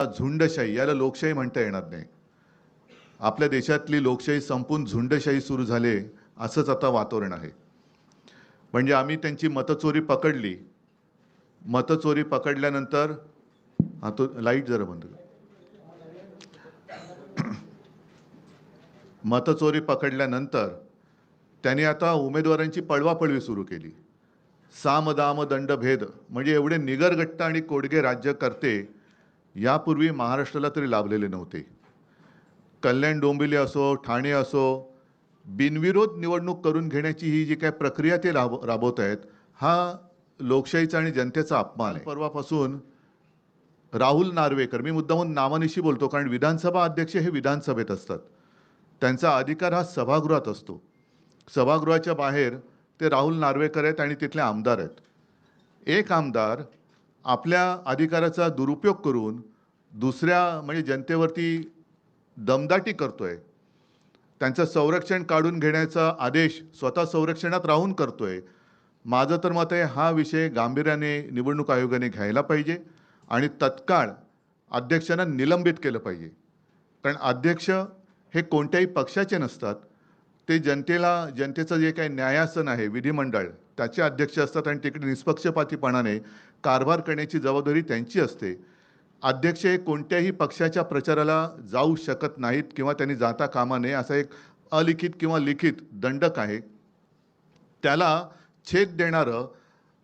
झुंडशाही, याला लोकशाही म्हणता येणार नाही. आपल्या देशातली लोकशाही संपून झुंडशाही सुरू झाले असंच आता वातावरण आहे. म्हणजे आम्ही त्यांची मतचोरी पकडली. मतचोरी पकडल्यानंतर तो लाईट जरा बंद कर. मतचोरी पकडल्यानंतर त्यांनी आता उमेदवारांची पळवापळवी सुरू केली. साम दाम दंड भेद, म्हणजे एवढे निगरगट्टा आणि कोडगे राज्यकर्ते यापूर्वी महाराष्ट्राला तरी लाभलेले नव्हते. कल्याण डोंबिवली असो, ठाणे असो, बिनविरोध निवडणूक करून घेण्याची ही जी काय प्रक्रिया ते राबवत आहेत, हा लोकशाहीचा आणि जनतेचा अपमान आहे. परवापासून राहुल नार्वेकर, मी मुद्दामून नावानिशी बोलतो कारण विधानसभा अध्यक्ष हे विधानसभेत असतात, त्यांचा अधिकार हा सभागृहात असतो. सभागृहाच्या बाहेर ते राहुल नार्वेकर आहेत आणि तिथले आमदार आहेत. एक आमदार आपल्या अधिकाराचा दुरुपयोग करून दुसऱ्या म्हणजे जनतेवरती दमदाटी करतोय. त्यांचं संरक्षण काढून घेण्याचा आदेश स्वतः संरक्षणात राहून करतोय. माझं तर मत आहे हा विषय गांभीर्याने निवडणूक आयोगाने घ्यायला पाहिजे आणि तत्काळ अध्यक्षांना निलंबित केलं पाहिजे. कारण अध्यक्ष हे कोणत्याही पक्षाचे नसतात, ते जनतेचं जे काही न्यायासन आहे विधिमंडळ त्याचे अध्यक्ष असतात आणि तिकडे निष्पक्षपातीपणाने कारभार करण्याची जबाबदारी त्यांची असते. अध्यक्ष हे कोणत्याही पक्षाच्या प्रचाराला जाऊ शकत नाहीत किंवा त्यांनी जाता कामा नये असा एक अलिखित किंवा लिखित दंडक आहे. त्याला छेद देणारं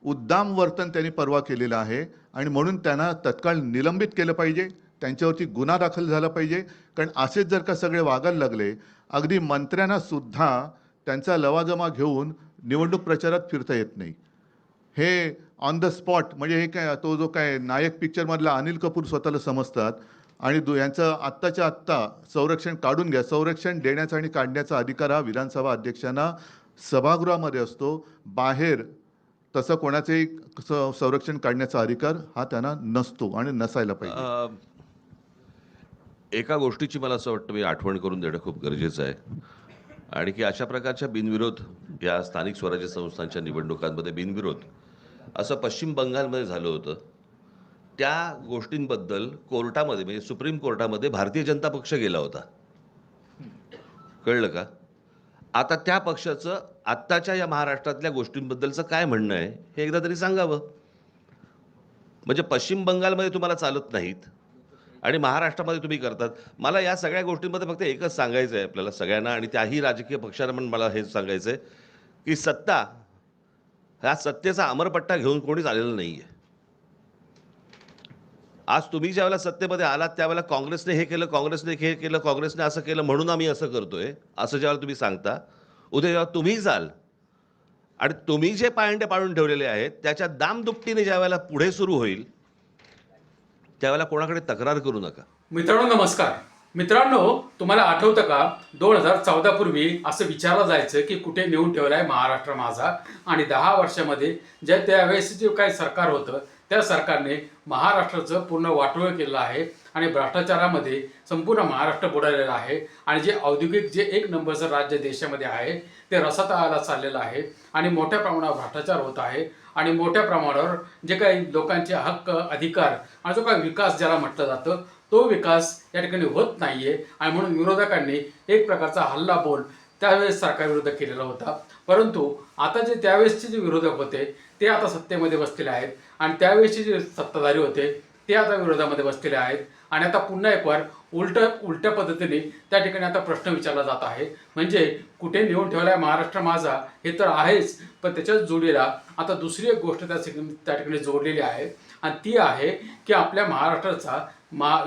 उद्दाम वर्तन त्यांनी परवा केलेलं आहे आणि म्हणून त्यांना तत्काळ निलंबित केलं पाहिजे. त्यांच्यावरती गुन्हा दाखल झाला पाहिजे. कारण असेच जर का सगळे वागायला लागले, अगदी मंत्र्यांना सुद्धा त्यांचा लवाजमा घेऊन निवडणूक प्रचारात फिरता येत नाही. हे ऑन द स्पॉट, म्हणजे हे काय तो जो काय नायक पिक्चरमधला अनिल कपूर स्वतःला समजतात आणि यांचं आत्ताच्या आत्ता संरक्षण काढून घ्या. संरक्षण देण्याचा आणि काढण्याचा अधिकार हा विधानसभा अध्यक्षांना सभागृहामध्ये असतो. बाहेर तसं कोणाचंही संरक्षण काढण्याचा अधिकार हा त्यांना नसतो आणि नसायला पाहिजे. एका गोष्टीची मला असं वाटतं मी आठवण करून देणं खूप गरजेचं आहे, आणि की अशा प्रकारच्या बिनविरोध या स्थानिक स्वराज्य संस्थांच्या निवडणुकांमध्ये बिनविरोध असं पश्चिम बंगालमध्ये झालं होतं. त्या गोष्टींबद्दल कोर्टामध्ये म्हणजे सुप्रीम कोर्टामध्ये भारतीय जनता पक्ष गेला होता. कळलं का? आता त्या पक्षाचं आत्ताच्या या महाराष्ट्रातल्या गोष्टींबद्दलचं काय म्हणणं आहे हे एकदा तरी सांगावं. म्हणजे पश्चिम बंगालमध्ये तुम्हाला चालत नाहीत आणि महाराष्ट्रामध्ये तुम्ही करतात. मला या सगळ्या गोष्टींमध्ये फक्त एकच सांगायचं आहे आपल्याला सगळ्यांना, आणि त्याही राजकीय पक्षांना पण मला हेच सांगायचं आहे की सत्ता ह्या सत्तेचा अमरपट्टा घेऊन कोणीच आलेलं नाही आहे. आज तुम्ही ज्यावेळेला सत्तेमध्ये आलात त्यावेळेला काँग्रेसने हे केलं, काँग्रेसने हे केलं, काँग्रेसने असं केलं म्हणून आम्ही असं करतोय असं ज्यावेळेला तुम्ही सांगता, उद्या जेव्हा तुम्ही जाल आणि तुम्ही जे पायंडे पाडून ठेवलेले आहेत त्याच्या दामदुपटीने ज्यावेळेला पुढे सुरू होईल त्यावेळेला कोणाकडे तक्रार करू नका. मित्रांनो नमस्कार. मित्रांनो, तुम्हाला आठवतं का 2014 पूर्वी असं विचारलं जायचं की कुठे नेऊन ठेवलाय महाराष्ट्र माझा, आणि 10 वर्षामध्ये ज्या त्यावेळेस जे काही सरकार होतं त्या सरकारने महाराष्ट्राचं पूर्ण वाटोळं केलं आहे आणि भ्रष्टाचारामध्ये संपूर्ण महाराष्ट्र बुडालेला आहे. आणि जे औद्योगिक जे एक नंबरचं राज्य देशामध्ये आहे ते रसातळाला चाललेलं आहे आणि मोठ्या प्रमाणावर भ्रष्टाचार होत आहे आणि मोठ्या प्रमाणावर जे काही लोकांचे हक्क अधिकार आणि जो काही विकास ज्याला म्हटलं जातं तो विकास या ठिकाणी होत नाहीये. आणि म्हणून विरोधकांनी एक प्रकारचा हल्ला बोल त्यावेळेस सरकारविरुद्ध केलेला होता. परंतु आता जे त्यावेळेसचे जे विरोधक होते ते आता सत्तेमध्ये बसलेले आहेत आणि त्यावेळेसचे जे सत्ताधारी होते ते आता विरोधामध्ये बसलेले आहेत. आणि आता पुन्हा एक वार उलट्या पद्धतीने त्या ठिकाणी आता प्रश्न विचारला जात आहे. म्हणजे कुठे नेऊन ठेवलाय महाराष्ट्र माझा हे तर आहेच, पण त्याच्याच जोडीला आता दुसरी एक गोष्ट त्या ठिकाणी जोडलेली आहे आणि ती आहे की आपल्या महाराष्ट्राचा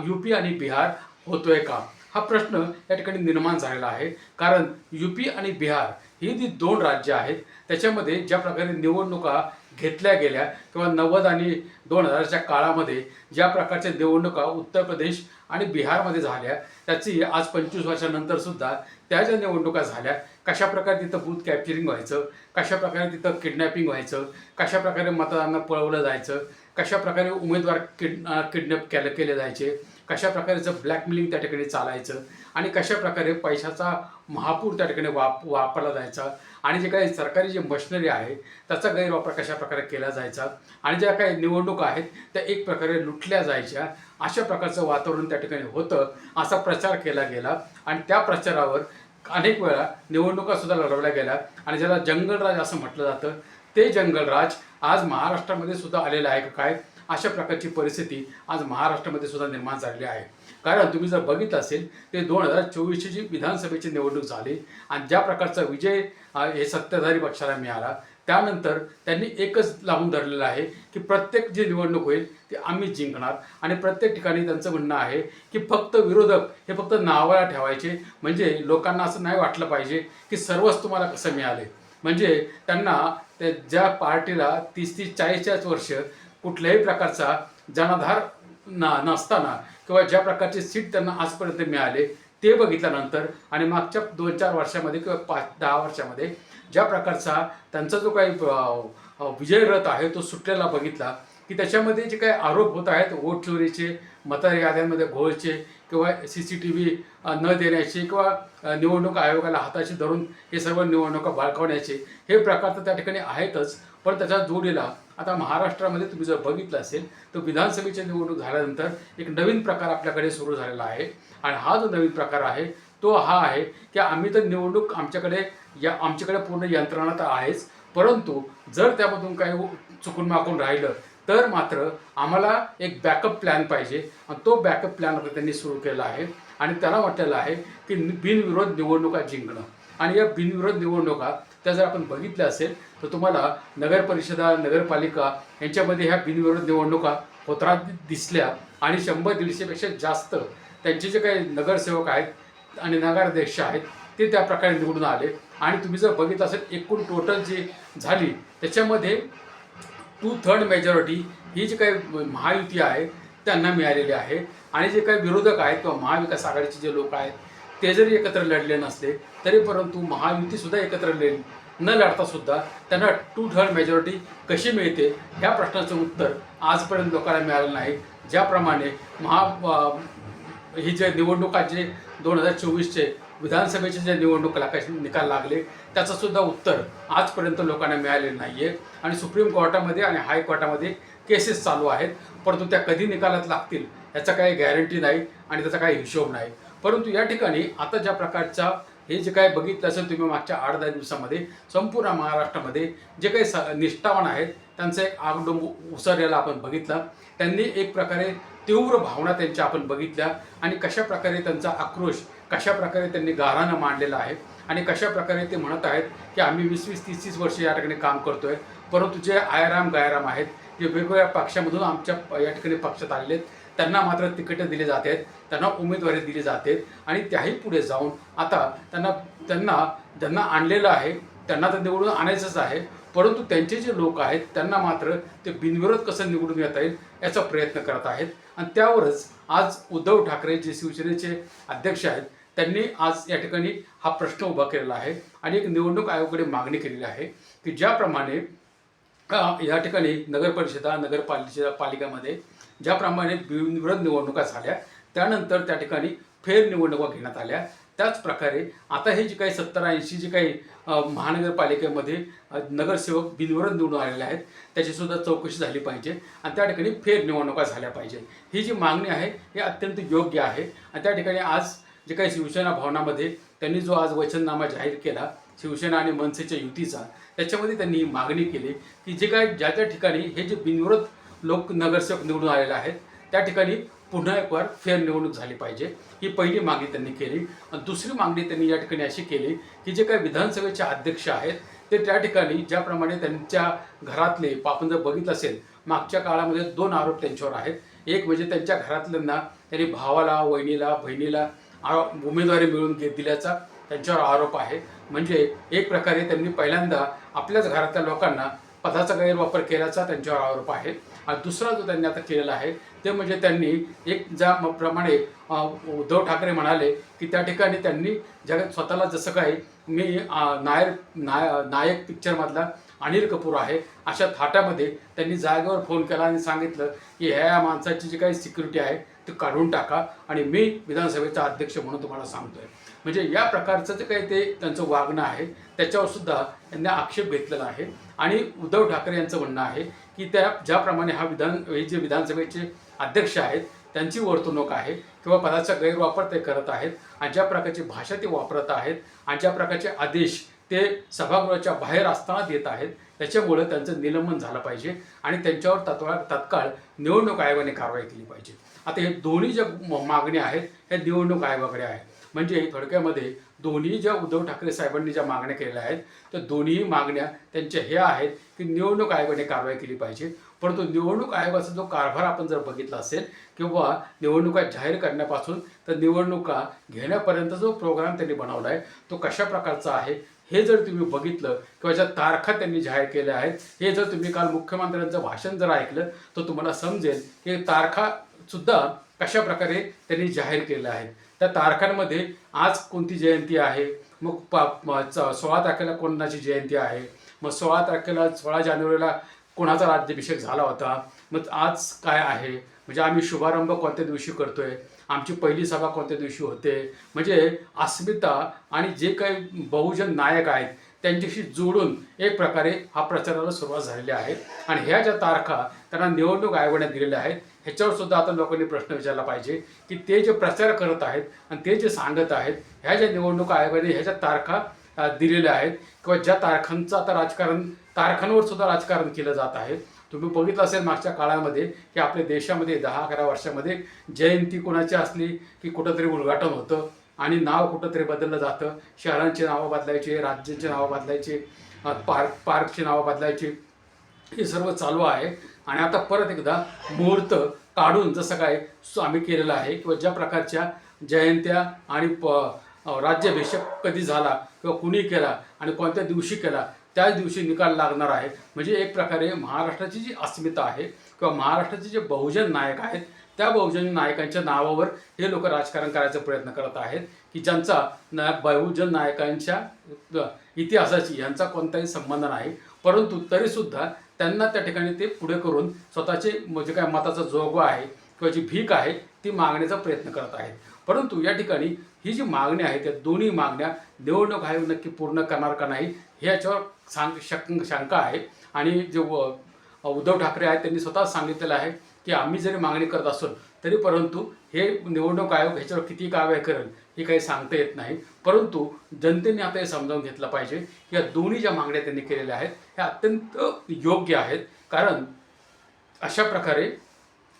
UP आणि बिहार होतोय का, हा प्रश्न या ठिकाणी निर्माण झालेला आहे. कारण UP आणि बिहार ही जी 2 राज्य आहेत त्याच्यामध्ये ज्या प्रकारे निवडणुका घेतल्या गेल्या किंवा 90 आणि 2000च्या काळामध्ये ज्या प्रकारच्या निवडणुका उत्तर प्रदेश आणि बिहारमध्ये झाल्या त्याची आज 25 वर्षानंतर सुद्धा त्या ज्या निवडणुका झाल्या, कशा प्रकारे तिथं बूथ कॅप्चरिंग व्हायचं, कशा प्रकारे तिथं किडनॅपिंग व्हायचं, कशा प्रकारे मतदारांना पळवलं जायचं, कशा प्रकारे उमेदवार किडनॅप केले जायचे, कशा प्रकारचं ब्लॅकमेलिंग त्या ठिकाणी चालायचं आणि कशा प्रकारे पैशाचा महापूर त्या ठिकाणी वापरला जायचा आणि जे काही सरकारी जे मशिनरी आहे त्याचा गैरवापर कशा प्रकारे केला जायचा आणि ज्या काही निवडणुका आहेत त्या एक प्रकारे लुटल्या जायच्या अशा प्रकारचं वातावरण त्या ठिकाणी होतं, असा प्रचार केला गेला आणि त्या प्रचारावर अनेक वेळा निवडणुका सुद्धा लढवल्या गेल्या आणि ज्याला जंगलराज असं म्हटलं जातं, ते जंगलराज आज महाराष्ट्रामध्ये सुद्धा आलेलं आहे का काय, अशा प्रकारची परिस्थिती आज महाराष्ट्रामध्ये सुद्धा निर्माण झालेली आहे. कारण तुम्ही जर बघितलं असेल ते 2024ची जी विधानसभेची निवडणूक झाली आणि ज्या प्रकारचा विजय हे सत्ताधारी पक्षाला मिळाला, त्यानंतर त्यांनी एकच लावून धरलेलं आहे की प्रत्येक जी निवडणूक होईल ती आम्ही जिंकणार आणि प्रत्येक ठिकाणी त्यांचं म्हणणं आहे की फक्त विरोधक हे फक्त नावाला ठेवायचे, म्हणजे लोकांना असं नाही वाटलं पाहिजे की सर्वच तुम्हाला कसं मिळाले. म्हणजे त्यांना ते ज्या पार्टीला 30-40 वर्ष कुठल्याही प्रकारचा जनाधार नसताना किंवा ज्या प्रकारचे सीट त्यांना आजपर्यंत मिळाले ते बघितल्यानंतर आणि मागच्या 2-4 वर्षामध्ये किंवा 5-10 वर्षामध्ये ज्या प्रकारचा त्यांचा जो काही विजय रथ आहे तो सुटलेला बघितला की त्याच्यामध्ये जे काही आरोप होत आहेत वोट चोरीचे, मतदार याद्यांमध्ये घोळचे किंवा CCTV न देण्याचे किंवा निवडणूक आयोगाला हाताशी धरून हे सर्व निवडणुका बाळकावण्याचे, हे प्रकार तर त्या ठिकाणी आहेतच. पण त्याच्या जोडीला आता महाराष्ट्रामध्ये तुम्ही जर बघितलं असेल तर विधानसभेची निवडणूक झाल्यानंतर एक नवीन प्रकार आपल्याकडे सुरू झालेला आहे आणि हा जो नवीन प्रकार आहे तो हा आहे की आम्ही तर निवडणूक आमच्याकडे पूर्ण यंत्रणा तर आहेच, परंतु जर त्यामधून काही चुकून माकून राहिलं तर मात्र आम्हाला एक बॅकअप प्लॅन पाहिजे आणि तो बॅकअप प्लॅन आता त्यांनी सुरू केला आहे आणि त्याला म्हटलेलं आहे की बिनविरोध निवडणुका जिंकणं. आणि या बिनविरोध निवडणुका त्या जर आपण बघितल्या असेल तर तुम्हाला नगर परिषदा, नगरपालिका यांच्यामध्ये ह्या बिनविरोध निवडणुका होताना दिसल्या आणि 100-150पेक्षा जास्त त्यांचे जे काही नगरसेवक आहेत आणि नगराध्यक्ष आहेत ते त्या प्रकारे निवडून आले. आणि तुम्ही जर बघितलं असेल एकूण टोटल जी झाली त्याच्यामध्ये 2/3 मेजॉरिटी ही जी काही महायुती आहे त्यांना मिळालेली आहे आणि जे काही विरोधक आहेत किंवा महाविकास आघाडीचे जे लोक आहेत ते जरी एकत्र लढले नसले तरी परंतु महायुतीसुद्धा एकत्र न लढता सुद्धा त्यांना 2/3 मेजॉरिटी कशी मिळते ह्या प्रश्नाचं उत्तर आजपर्यंत लोकांना मिळालं नाही. ज्याप्रमाणे ही जे निवडणुका जे 2024चे विधानसभेचे जे निवडणुकीला कसे निकाल लागले त्याचं सुद्धा उत्तर आजपर्यंत लोकांना मिळालेलं नाही आहे आणि सुप्रीम कोर्टामध्ये आणि हायकोर्टामध्ये केसेस चालू आहेत, परंतु त्या कधी निकालात लागतील याचा काही गॅरंटी नाही आणि त्याचा काही हिशोब नाही. परंतु या ठिकाणी आता ज्या प्रकारचा हे जे काही बघितलं असेल तुम्ही मागच्या 8-10 दिवसामध्ये संपूर्ण महाराष्ट्रामध्ये जे काही निष्ठावान आहेत त्यांचा एक आगडोंब उसरलेला आपण बघितला. त्यांनी एक प्रकारे तीव्र भावना त्यांच्या आपण बघितल्या आणि कशा प्रकारे त्यांचा आक्रोश कशा प्रकारे त्यांनी गाऱ्हाणं मांडलेला आहे आणि कशा प्रकारे ते म्हणत आहेत की आम्ही 20-30 वर्ष या ठिकाणी काम करतोय, परंतु जे आयराम गायराम आहेत जे वेगवेगळ्या पक्षामधून आमच्या या ठिकाणी पक्षात आलेले आहेत त्यांना मात्र तिकीटं दिली जात आहेत, त्यांना उमेदवारी दिली जाते आणि त्याही पुढे जाऊन आता ज्यांना आणलेलं आहे त्यांना तर निवडून आणायचंच आहे, परंतु त्यांचे जे लोक आहेत त्यांना मात्र ते बिनविरोध कसं निवडून येता येईल याचा प्रयत्न करत आहेत. आणि त्यावरच आज उद्धव ठाकरे जे शिवसेनेचे अध्यक्ष आहेत त्यांनी आज या ठिकाणी हा प्रश्न उभा केलेला आहे आणि एक निवडणूक आयोगाकडे मागणी केलेली आहे की ज्याप्रमाणे या ठिकाणी नगरपरिषदा, नगरपालिकामध्ये ज्याप्रमाणे बिनविरोध निवडणुका झाल्या त्यानंतर त्या ठिकाणी फेरनिवडणुका घेण्यात आल्या, त्याच प्रकारे आता हे जे काही 70-80 जे काही महानगरपालिकेमध्ये नगरसेवक बिनविरोध निवडून आलेले आहेत त्याचीसुद्धा चौकशी झाली पाहिजे आणि त्या ठिकाणी फेरनिवडणुका झाल्या पाहिजे. ही जी मागणी आहे ही अत्यंत योग्य आहे आणि त्या ठिकाणी आज जे काही शिवसेना भवनामध्ये त्यांनी जो आज वचननामा जाहीर केला शिवसेना आणि मनसेच्या युतीचा, त्याच्यामध्ये त्यांनी ही मागणी केली की जे काय ज्या त्या ठिकाणी हे जे बिनविरोध लोक नगरसेवक निवडून आलेले आहेत त्या ठिकाणी पुन्हा एक वार फेरनिवडणूक झाली पाहिजे, ही पहिली मागणी त्यांनी केली. आणि दुसरी मागणी त्यांनी या ठिकाणी अशी केली की जे काही विधानसभेचे अध्यक्ष आहेत ते त्या ठिकाणी ज्याप्रमाणे त्यांच्या घरातले आपण जर बघितलं असेल मागच्या काळामध्ये 2 आरोप त्यांच्यावर आहेत. एक म्हणजे त्यांच्या घरातल्यांना त्यांनी भावाला, वहिनीला, बहिणीला उमेदवारी मिळवून दिल्याचा त्यांच्यावर आरोप आहे. म्हणजे एक प्रकारे त्यांनी पहिल्यांदा आपल्याच घरातल्या लोकांना पदाचा गैरवापर केल्याचा त्यांच्यावर आरोप आहे. आणि दुसरा जो त्यांनी आता केलेला आहे ते म्हणजे त्यांनी एक ज्याप्रमाणे उद्धव ठाकरे म्हणाले की त्या ठिकाणी त्यांनी जगात स्वतःला जसं काही मी नायक पिक्चरमधला अनिल कपूर आहे अशा थाटामध्ये त्यांनी जागेवर फोन केला आणि सांगितलं की ह्या माणसाची जी काही सिक्युरिटी आहे ती काढून टाका आणि मी विधानसभेचा अध्यक्ष म्हणून तुम्हाला सांगतोय. म्हणजे या प्रकारचं जे काही ते त्यांचं वागणं आहे त्याच्यावर सुद्धा त्यांनी आक्षेप घेतलेला आहे. आणि उद्धव ठाकरे यांचं म्हणणं आहे की ज्याप्रमाणे हे जे विधानसभेचे अध्यक्ष आहेत त्यांची वर्तणूक आहे किंवा पदाचा गैरवापर ते करत आहेत आणि ज्या प्रकारची भाषा ते वापरत आहेत आणि ज्या प्रकारचे आदेश ते सभागृहाच्या बाहेर असताना देत आहेत, त्याच्यामुळं त्यांचं निलंबन झालं पाहिजे आणि त्यांच्यावर तत्काळ निवडणूक आयोगाने कारवाई केली पाहिजे. आता हे दोन्ही ज्या मागण्या आहेत ह्या निवडणूक आयोगाकडे आहेत. म्हणजे थोडक्यामध्ये दोन्ही ज्या उद्धव ठाकरे साहेबांनी ज्या मागण्या केलेल्या आहेत त्या दोन्ही मागण्या त्यांच्या हे आहेत की निवडणूक आयोगाने कारवाई केली पाहिजे. परंतु निवडणूक आयोगाचा जो कारभार आपण जर बघितला असेल किंवा निवडणुका जाहीर करण्यापासून तर निवडणुका घेण्यापर्यंत जो प्रोग्राम त्यांनी बनवला आहे तो कशा प्रकारचा आहे हे जर तुम्ही बघितलं किंवा ज्या तारखा त्यांनी जाहीर केल्या आहेत हे जर तुम्ही काल मुख्यमंत्र्यांचं भाषण जर ऐकलं तर तुम्हाला समजेल की तारखासुद्धा कशा प्रकारे त्यांनी जाहीर केल्या आहेत. त्या तारखांमध्ये आज कोणती जयंती आहे, मग 16 तारखेला कोणाची जयंती आहे, मग 16 जानेवारीला कोणाचा राज्याभिषेक झाला होता, मग आज काय आहे, म्हणजे आम्ही शुभारंभ कोणत्या दिवशी करतोय, आमची पहिली सभा कोणत्या दिवशी होते. म्हणजे अस्मिता आणि जे काही बहुजन नायक आहेत त्यांच्याशी जोडून एक प्रकारे हा प्रचाराला सुरुवात झालेली आहे. आणि ह्या ज्या तारखा त्यांना निवडणूक आयोगाने दिलेल्या आहेत ह्याच्यावर सुद्धा आता लोकांनी प्रश्न विचारला पाहिजे की ते जे प्रचार करत आहेत आणि ते जे सांगत आहेत ह्या ज्या निवडणूक आयोगाने ह्या ज्या तारखा दिलेल्या आहेत किंवा ज्या तारखांचं आता तारखांवर सुद्धा राजकारण केलं जात आहे. तुम्ही बघितलं असेल मागच्या काळामध्ये की आपल्या देशामध्ये 10-11 वर्षामध्ये जयंती कोणाची असली की कुठंतरी उद्घाटन होतं आणि नाव कुठंतरी बदललं जातं. शहरांची नावं बदलायची, राज्यांची नावं बदलायची, पार्कची नावं बदलायची, हे सर्व चालू आहे. आणि आता परत एकदा मुहूर्त काढून जसं काय आम्ही केलेलं आहे किंवा ज्या प्रकारच्या जयंत्या आणि राज्याभिषेक कधी झाला किंवा कुणी केला आणि कोणत्या दिवशी केला त्याच दिवशी निकाल लागणार आहे. म्हणजे एक प्रकारे महाराष्ट्राची जी अस्मिता आहे किंवा महाराष्ट्राचे जे बहुजन नायक आहेत त्या बहुजन नायकांच्या नावावर हे लोक राजकारण करायचा प्रयत्न करत आहेत की ज्यांचा बहुजन नायकांच्या इतिहासाशी यांचा कोणताही संबंध नाही. परंतु तरीसुद्धा त्यांना त्या ठिकाणी ते पुढे करून स्वतःचे म्हणजे काय मताचा जोगवा आहे किंवा जी भीक आहे ती मागण्याचा प्रयत्न करत आहेत. परंतु या ठिकाणी ही जी मागणी आहे त्या दोन्ही मागण्या निवडणूक आयोग नक्की पूर्ण करणार का नाही हे याच्यावर शंका आहे. आणि जे उद्धव ठाकरे आहेत त्यांनी स्वतः सांगितलेलं आहे की आम्ही जरी मागणी करत असलो तरी परंतु हे निवडणूक आयोग ह्याच्यावर किती कारवाई करेल हे काही सांगता येत नाही. परंतु जनतेने आता हे समजावून घेतलं पाहिजे की या दोन्ही ज्या मागण्या त्यांनी केलेल्या आहेत ह्या अत्यंत योग्य आहेत. कारण अशा प्रकारे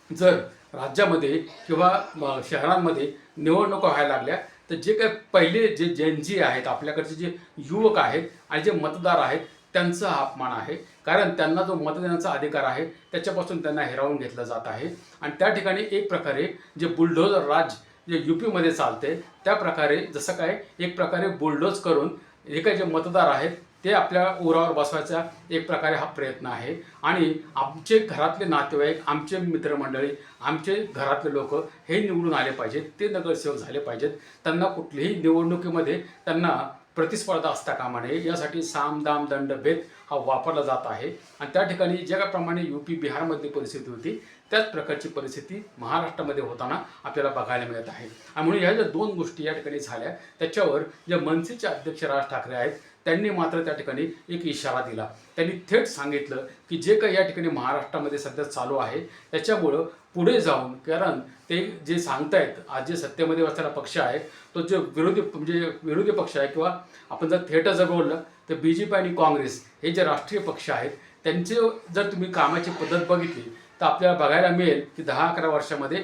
जर राज्यामध्ये किंवा शहरांमध्ये निवडणुका व्हायला लागल्या तर जे काही पहिले जे जेनजी आहेत आपल्याकडचे जे युवक आहेत आणि जे मतदार आहेत त्यांचा हा अपमान आहे. कारण त्यांना जो मतदानाचा अधिकार आहे त्याच्यापासून त्यांना हिरावून घेतलं जात आहे. आणि त्या ठिकाणी एक प्रकारे जे बुलडोझर राज जे UP-मध्ये चालते त्या प्रकारे जसं काय एक प्रकारे बुलडोज करून हे काही जे मतदार आहेत ते आपल्या उरावर बसवायचा एक प्रकारे हा प्रयत्न आहे. आणि आमचे घरातले नातेवाईक, आमचे मित्रमंडळी, आमचे घरातले लोक हे निवडून आले पाहिजेत, ते नगरसेवक झाले पाहिजेत. त्यांना कुठल्याही निवडणुकीमध्ये त्यांना प्रतिस्पर्धा असता कामा नये यासाठी साम दाम दंड भेद हा वापरला जात आहे. आणि त्या ठिकाणी ज्याप्रमाणे UP बिहारमधली परिस्थिती होती त्याच प्रकारची परिस्थिती महाराष्ट्रामध्ये होताना आपल्याला बघायला मिळत आहे. आणि म्हणून ह्या ज्या दोन गोष्टी या ठिकाणी झाल्या त्याच्यावर जे मनसेचे अध्यक्ष राज ठाकरे आहेत त्यांनी मात्र त्या ठिकाणी एक इशारा दिला. त्यांनी थेट सांगितलं की जे काही या ठिकाणी महाराष्ट्रामध्ये सध्या चालू आहे त्याच्यामुळं पुढे जाऊन, कारण ते जे सांगतायत आज जे सत्तेमध्ये असलेला पक्ष आहे तो जे विरोधी पक्ष आहे किंवा आपण जर थेट जर बोललं तर BJP आणि काँग्रेस हे जे राष्ट्रीय पक्ष आहेत त्यांचे जर तुम्ही कामाची पद्धत बघितली तर आपल्याला बघायला मिळेल की 10-11 वर्षामध्ये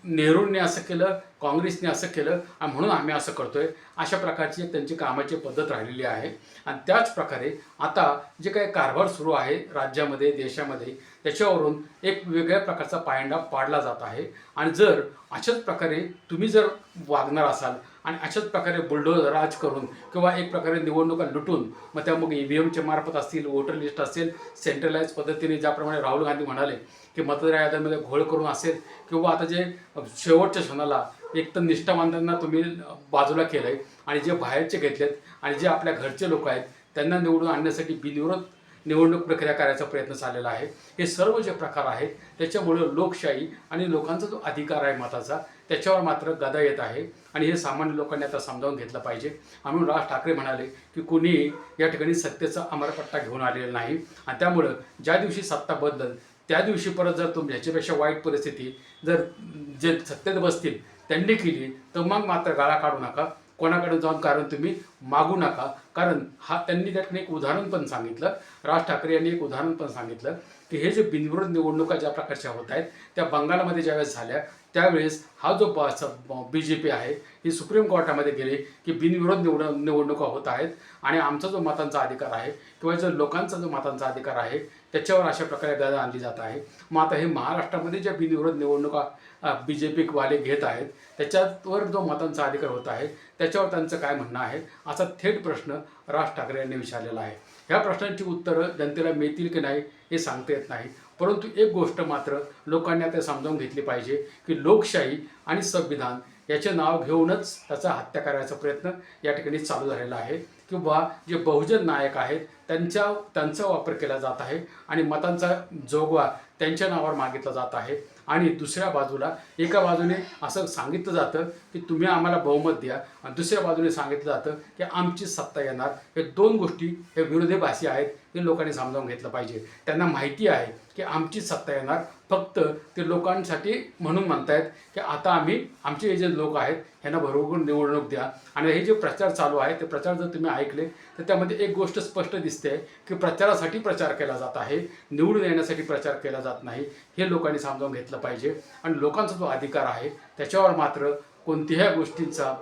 नेहरूंनी असं केलं, काँग्रेसने असं केलं आणि म्हणून आम्ही असं करतोय अशा प्रकारची एक त्यांची कामाची पद्धत राहिलेली आहे. आणि त्याच प्रकारे आता जे काही कारभार सुरू आहे राज्यामध्ये देशामध्ये त्याच्यावरून एक वेगळ्या प्रकारचा पायंडा पाडला जात आहे. आणि जर अशाच प्रकारे तुम्ही जर वागणार असाल आणि अशाच प्रकारे बुलडोझर राज करून किंवा एक प्रकारे निवडणुका लुटून मग त्या मग EVMच्या मार्फत असतील, वोटर लिस्ट असेल, सेंट्रलाइज पद्धतीने ज्याप्रमाणे राहुल गांधी म्हणाले की मतदार याद्यांमध्ये घोळ करून असेल किंवा आता जे शेवटच्या क्षणाला एक तर निष्ठावंतांना तुम्ही बाजूला केलं आहे आणि जे बाहेरचे घेतलेत आणि जे आपल्या घरचे लोक आहेत त्यांना निवडून आणण्यासाठी बिनविरोध निवडणूक प्रक्रिया करायचा प्रयत्न चाललेला आहे. हे सर्व जे प्रकार आहेत त्याच्यामुळे लोकशाही आणि लोकांचा जो अधिकार आहे मताचा त्याच्यावर मात्र गदा येत आहे. आणि हे सामान्य लोकांनी आता समजावून घेतलं पाहिजे. म्हणून राज ठाकरे म्हणाले की कुणी या ठिकाणी सत्तेचा अमरपट्टा घेऊन आलेला नाही आणि त्यामुळं ज्या दिवशी सत्ता बदलल त्या दिवशी परत जर ह्याच्यापेक्षा वाईट परिस्थिती जर जे सत्तेत बसतील त्यांनी केली तर मग मात्र गाळा काढू नका, कोणाकडे जाऊन कारण तुम्ही मागू नका. कारण त्यांनी त्या ठिकाणी एक उदाहरण पण सांगितलं, राज ठाकरे यांनी एक उदाहरण पण सांगितलं की हे जे बिनविरोध निवडणुका ज्या प्रकारच्या होत आहेत त्या बंगालमध्ये ज्यावेळेस झाल्या त्यावेळेस हा जो BJP आहे ही सुप्रीम कोर्टामध्ये गेले की बिनविरोध निवडणुका होत आहेत आणि आमचा जो मतांचा अधिकार आहे किंवा जो लोकांचा जो मतांचा अधिकार आहे त्याच्यावर अशा प्रकारे गदा आणली जात आहे. मग आता हे महाराष्ट्रामध्ये ज्या बिनविरोध निवडणुका BJP वाले घेत आहेत त्याच्यावर जो मतांचा अधिकार होत आहे त्याच्यावर त्यांचं काय म्हणणं आहे असा थेट प्रश्न राज ठाकरे यांनी विचारलेला आहे. ह्या प्रश्नांची उत्तरं जनतेला मिळतील की नाही हे सांगता येत नाही, परंतु एक गोष्ट मात्र लोकांनी आता समजावून घेतली पाहिजे की लोकशाही आणि संविधान याचे नाव घेऊनच त्याचा हत्या करायचा प्रयत्न या ठिकाणी चालू झालेला आहे किंवा जे बहुजन नायक आहेत त्यांचा वापर केला जात आहे आणि मतांचा जोगवा त्यांच्या नावावर मागितला जात आहे. आणि दुसऱ्या बाजूला एका बाजूने असं सांगितलं जातं की तुम्ही आम्हाला बहुमत द्या आणि दुसऱ्या बाजूने सांगितलं जातं की आमची सत्ता येणार. हे दोन गोष्टी हे विरोधाभासी आहेत, हे लोकांनी समजावून घेतलं पाहिजे. त्यांना माहिती आहे की आमची सत्ता येणार, फक्त ते लोकांसाठी म्हणून म्हणतायत की आता आमचे हे जे लोक आहेत ह्यांना बरोबर निवडणूक द्या. आणि हे जे प्रचार चालू आहे ते प्रचार जर तुम्ही ऐकले तर त्यामध्ये एक गोष्ट स्पष्ट दिसते की प्रचारासाठी प्रचार केला जात आहे, निवडून येण्यासाठी प्रचार केला जात नाही. हे लोकांनी समजावून घेतलं पाहिजे. आणि लोकांचा जो अधिकार आहे त्याच्यावर मात्र कोणत्याही गोष्टींचा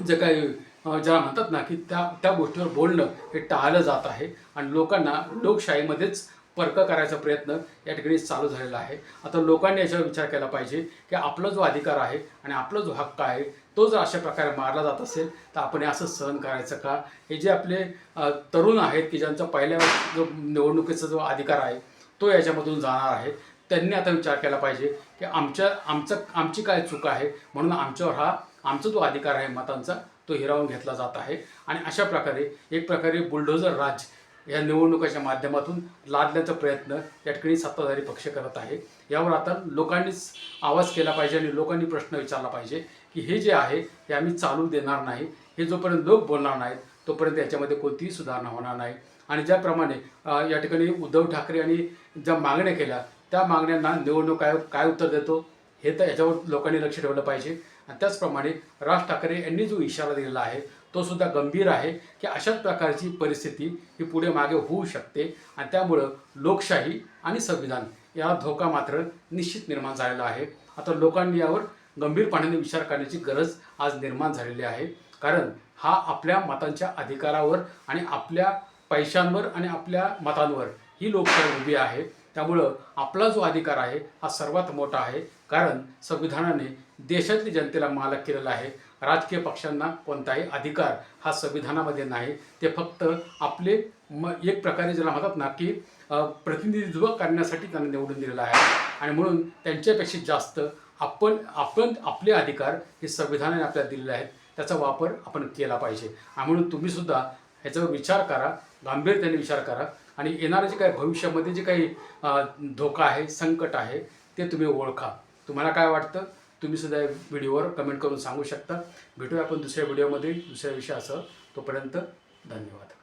जे काही ज्याला म्हणतात ना की त्या गोष्टीवर बोलणं हे टाळलं जात आहे आणि लोकांना लोकशाहीमध्येच परक करायचा प्रयत्न या ठिकाणी चालू झालेला आहे. आता लोकांनी याच्यावर विचार केला पाहिजे की आपला जो अधिकार आहे आणि आपला जो हक्क आहे तो जर अशा प्रकारे मारला जात असेल तर आपण हे असं सहन करायचं का. हे जे आपले तरुण आहेत की ज्यांचा पहिल्या जो निवडणुकीचा जो अधिकार आहे तो याच्यामधून जाणार आहे, त्यांनी आता विचार केला पाहिजे की आमची काय चूक आहे म्हणून आमच्यावर आमचा जो अधिकार आहे मतांचा तो हिरावून घेतला जात आहे. आणि अशा प्रकारे एक प्रकारे बुलडोझर राज या निवडणुकाच्या माध्यमातून लादण्याचा प्रयत्न या ठिकाणी सत्ताधारी पक्ष करत आहे. यावर आता लोकांनीच आवाज केला पाहिजे आणि लोकांनी प्रश्न विचारला पाहिजे की हे जे आहे हे आम्ही चालू देणार नाही. हे जोपर्यंत लोक बोलणार नाहीत तोपर्यंत याच्यामध्ये कोणतीही सुधारणा होणार नाही. आणि ज्याप्रमाणे या ठिकाणी उद्धव ठाकरे यांनी ज्या मागण्या केल्या त्या मागण्यांना निवडणूक आयोग काय उत्तर देतो हे तर याच्यावर लोकांनी लक्ष ठेवलं पाहिजे. आणि त्याचप्रमाणे राज ठाकरे यांनी जो इशारा दिलेला आहे तो सुद्धा गंभीर आहे की अशाच प्रकारची परिस्थिती ही पुढे मागे होऊ शकते आणि त्यामुळं लोकशाही आणि संविधान याला धोका मात्र निश्चित निर्माण झालेला आहे. आता लोकांनी यावर गंभीरपणाने विचार करण्याची गरज आज निर्माण झालेली आहे. कारण हा आपल्या मतांच्या अधिकारावर आणि आपल्या पैशांवर आणि आपल्या मतांवर ही लोकशाही उभी आहे. त्यामुळं आपला जो अधिकार आहे हा सर्वात मोठा आहे. कारण संविधानाने देशातली जनतेला मालक केलेला आहे. राजकीय पक्षांना कोणताही अधिकार हा संविधानामध्ये नाही. ते फक्त आपले एक प्रकारे ज्याला म्हणतात ना की प्रतिनिधित्व करण्यासाठी त्यांना निवडून दिलेलं आहे. आणि म्हणून त्यांच्यापेक्षा जास्त आपण आपले अधिकार हे संविधानाने आपल्याला दिलेले आहेत, त्याचा वापर आपण केला पाहिजे. आणि म्हणून तुम्हीसुद्धा ह्याच्यावर विचार करा, गांभीर्याने विचार करा आणि येणारं जे काही भविष्यामध्ये जे काही धोका आहे, संकट आहे ते तुम्ही ओळखा. तुम्हाला काय वाटतं तुम्ही सुद्धा व्हिडिओवर कमेंट करून सांगू शकता. भेटूया आपण दुसऱ्या व्हिडिओमध्ये दुसऱ्या विषयासह. तोपर्यंत धन्यवाद.